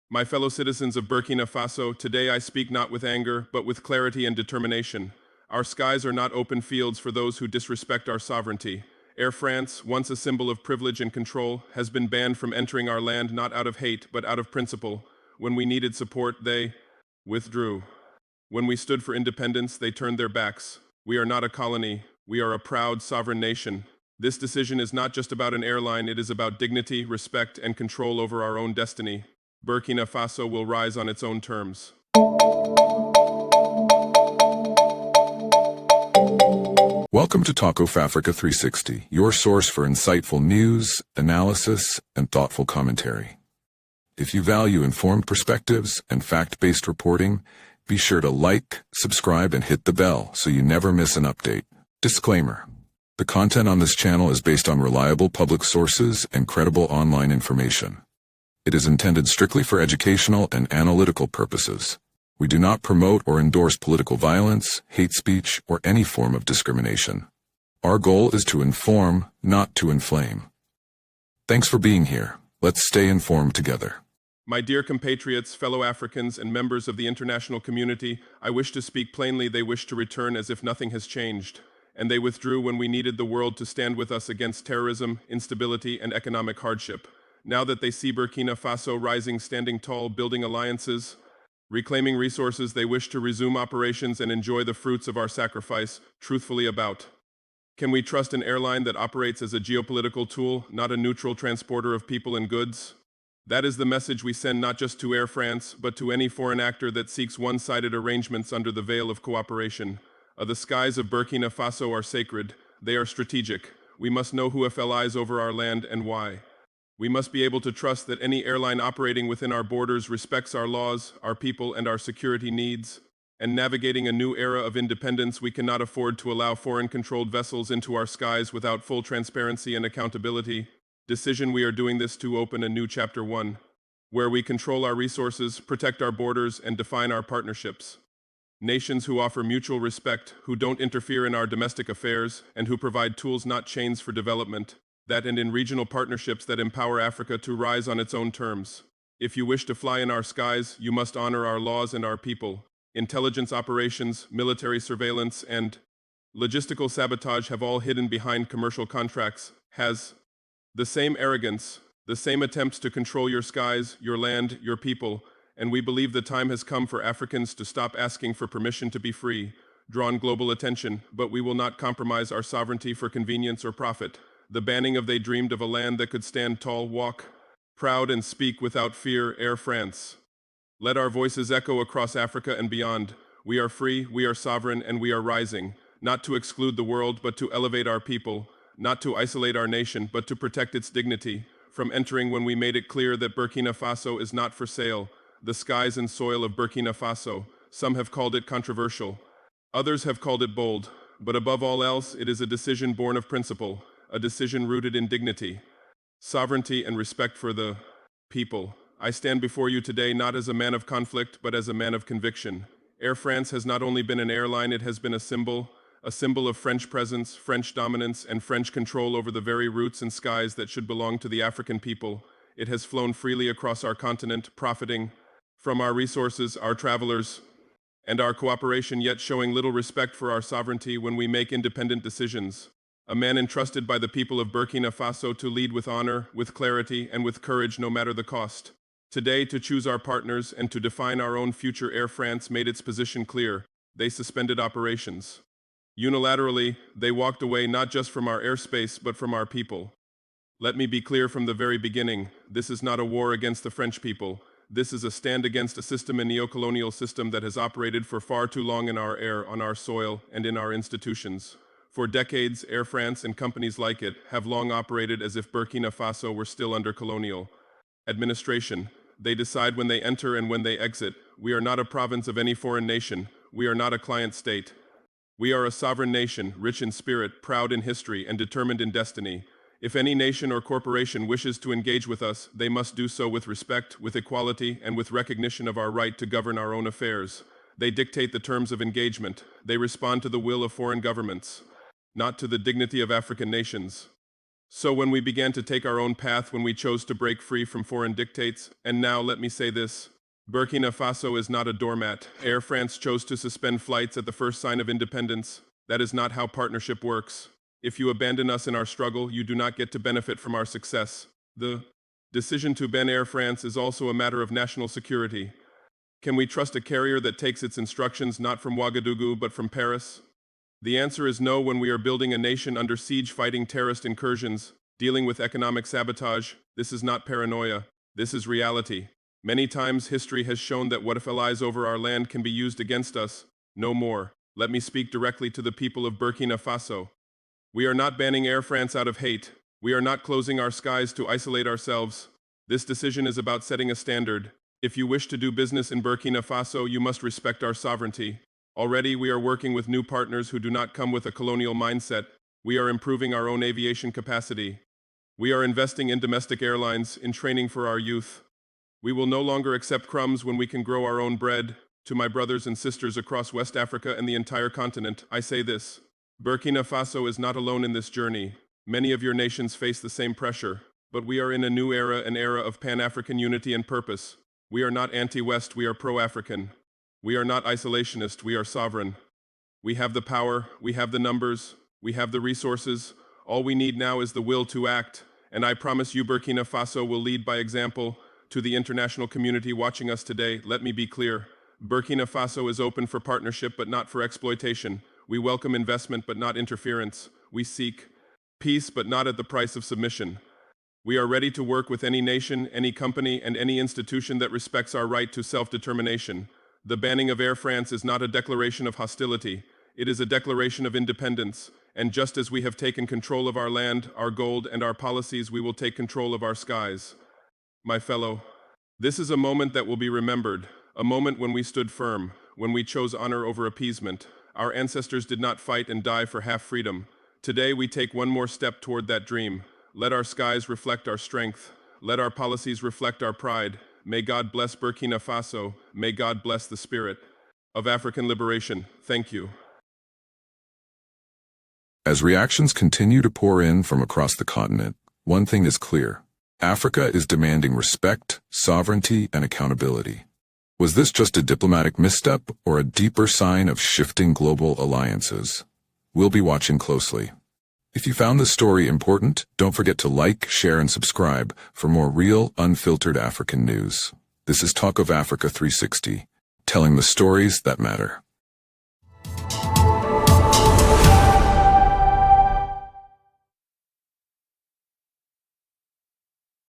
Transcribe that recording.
My fellow citizens of Burkina Faso, today I speak not with anger, but with clarity and determination. Our skies are not open fields for those who disrespect our sovereignty. Air France, once a symbol of privilege and control, has been banned from entering our land not out of hate, but out of principle. When we needed support, they withdrew. When we stood for independence, they turned their backs. We are not a colony. We are a proud, sovereign nation. This decision is not just about an airline, it is about dignity, respect, and control over our own destiny. Burkina Faso will rise on its own terms. Welcome to Talk of Africa 360, your source for insightful news, analysis, and thoughtful commentary. If you value informed perspectives and fact-based reporting, be sure to like, subscribe, and hit the bell so you never miss an update. Disclaimer: the content on this channel is based on reliable public sources and credible online information. It is intended strictly for educational and analytical purposes. We do not promote or endorse political violence, hate speech, or any form of discrimination. Our goal is to inform, not to inflame. Thanks for being here. Let's stay informed together. My dear compatriots, fellow Africans, and members of the international community, I wish to speak plainly. They wish to return as if nothing has changed, and they withdrew when we needed the world to stand with us against terrorism, instability, and economic hardship. Now that they see Burkina Faso rising, standing tall, building alliances, reclaiming resources, they wish to resume operations and enjoy the fruits of our sacrifice, truthfully about. Can we trust an airline that operates as a geopolitical tool, not a neutral transporter of people and goods? That is the message we send not just to Air France, but to any foreign actor that seeks one-sided arrangements under the veil of cooperation. The skies of Burkina Faso are sacred. They are strategic. We must know who FLIs over our land and why. We must be able to trust that any airline operating within our borders respects our laws, our people, and our security needs. And navigating a new era of independence, we cannot afford to allow foreign-controlled vessels into our skies without full transparency and accountability. We are doing this to open a new chapter 1, where we control our resources, protect our borders, and define our partnerships. Nations who offer mutual respect, who don't interfere in our domestic affairs, and who provide tools, not chains, for development. That and in regional partnerships that empower Africa to rise on its own terms. If you wish to fly in our skies, you must honor our laws and our people. Intelligence operations, military surveillance, and logistical sabotage have all hidden behind commercial contracts. Has the same arrogance, the same attempts to control your skies, your land, your people, and we believe the time has come for Africans to stop asking for permission to be free, drawn global attention, but we will not compromise our sovereignty for convenience or profit. The banning of they dreamed of a land that could stand tall, walk proud, and speak without fear. Air France. Let our voices echo across Africa and beyond. We are free, we are sovereign, and we are rising, not to exclude the world, but to elevate our people, not to isolate our nation, but to protect its dignity. From entering when we made it clear that Burkina Faso is not for sale, the skies and soil of Burkina Faso, some have called it controversial, others have called it bold, but above all else, it is a decision born of principle. A decision rooted in dignity, sovereignty, and respect for the people. I stand before you today not as a man of conflict, but as a man of conviction. Air France has not only been an airline, it has been a symbol of French presence, French dominance, and French control over the very routes and skies that should belong to the African people. It has flown freely across our continent, profiting from our resources, our travelers, and our cooperation, yet showing little respect for our sovereignty when we make independent decisions. A man entrusted by the people of Burkina Faso to lead with honor, with clarity, and with courage no matter the cost. Today, to choose our partners and to define our own future, Air France made its position clear. They suspended operations. Unilaterally, they walked away not just from our airspace, but from our people. Let me be clear from the very beginning, this is not a war against the French people. This is a stand against a system, a neocolonial system that has operated for far too long in our air, on our soil, and in our institutions. For decades, Air France and companies like it have long operated as if Burkina Faso were still under colonial administration. They decide when they enter and when they exit. We are not a province of any foreign nation. We are not a client state. We are a sovereign nation, rich in spirit, proud in history, and determined in destiny. If any nation or corporation wishes to engage with us, they must do so with respect, with equality, and with recognition of our right to govern our own affairs. They dictate the terms of engagement. They respond to the will of foreign governments, not to the dignity of African nations. So when we began to take our own path, when we chose to break free from foreign dictates, and now let me say this, Burkina Faso is not a doormat. Air France chose to suspend flights at the first sign of independence. That is not how partnership works. If you abandon us in our struggle, you do not get to benefit from our success. The decision to ban Air France is also a matter of national security. Can we trust a carrier that takes its instructions not from Ouagadougou but from Paris? The answer is no. When we are building a nation under siege, fighting terrorist incursions, dealing with economic sabotage, this is not paranoia, this is reality. Many times history has shown that what if lies over our land can be used against us. No more. Let me speak directly to the people of Burkina Faso. We are not banning Air France out of hate. We are not closing our skies to isolate ourselves. This decision is about setting a standard. If you wish to do business in Burkina Faso, you must respect our sovereignty. Already we are working with new partners who do not come with a colonial mindset. We are improving our own aviation capacity. We are investing in domestic airlines, in training for our youth. We will no longer accept crumbs when we can grow our own bread. To my brothers and sisters across West Africa and the entire continent, I say this. Burkina Faso is not alone in this journey. Many of your nations face the same pressure, but we are in a new era, an era of Pan-African unity and purpose. We are not anti-West, we are pro-African. We are not isolationist, we are sovereign. We have the power, we have the numbers, we have the resources. All we need now is the will to act, and I promise you Burkina Faso will lead by example. To the international community watching us today, let me be clear. Burkina Faso is open for partnership but not for exploitation. We welcome investment but not interference. We seek peace but not at the price of submission. We are ready to work with any nation, any company, and any institution that respects our right to self-determination. The banning of Air France is not a declaration of hostility. It is a declaration of independence. And just as we have taken control of our land, our gold, and our policies, we will take control of our skies. My fellow, this is a moment that will be remembered, a moment when we stood firm, when we chose honor over appeasement. Our ancestors did not fight and die for half freedom. Today we take one more step toward that dream. Let our skies reflect our strength. Let our policies reflect our pride. May God bless Burkina Faso. May God bless the spirit of African liberation. Thank you. As reactions continue to pour in from across the continent, one thing is clear. Africa is demanding respect, sovereignty, and accountability. Was this just a diplomatic misstep or a deeper sign of shifting global alliances? We'll be watching closely. If you found this story important, don't forget to like, share, and subscribe for more real, unfiltered African news. This is Talk of Africa 360, telling the stories that matter.